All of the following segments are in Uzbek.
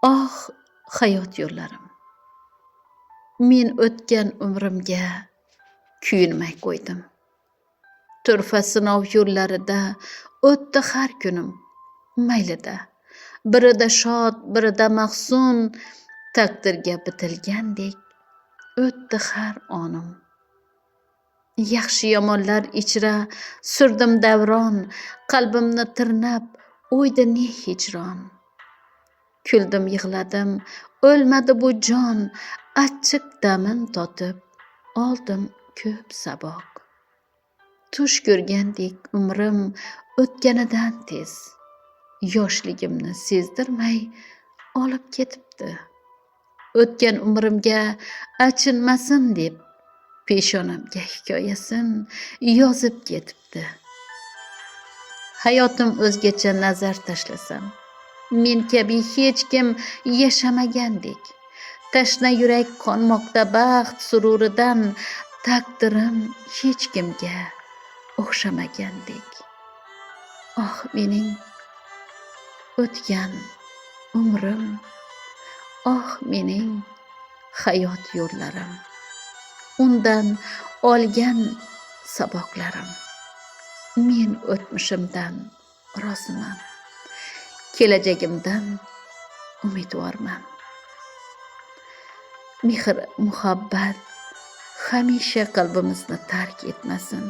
Oh, hayot yo'llarim. Men o'tgan umrimga kuyinmay qo'ydim. Turfa sinov yo'llarida o'tdi har kunim. Maylida. Birida shod, birida mahzun, taqdirga bitilgandek o'tdi har onim. Yaxshi yomonlar ichra surdim davron, qalbimni tirnab o'ydi ne hijron. Kuldim, yig'ladim, o'lmadi bu jon, achchiq damin totib oldim ko'p saboq. Tush ko'rgandek umrim o'tganidan tez, yoshligimni sezdirmay olib ketibdi. O'tgan umrimga achinmasin deb peshonamga hikoyasin yozib ketibdi. Hayotim o'zgacha nazar tashlasam, men kabi hech kim yashamagandek, tashna yurak qonmoqda baxt sururidan, taqdirim hech kimga o'xshamagandek. Oh, mening o'tgan umrim, oh, mening hayot yo'llarim, undan olgan saboqlarim. Men o'tmishimdan roziman, kelajagimdan umidvorman. Mehr, muhabbat hamisha qalbimizni tark etmasin.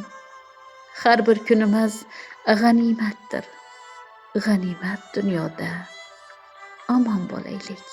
Har bir kunimiz g'animatdir. G'animat dunyoda omon bo'laylik.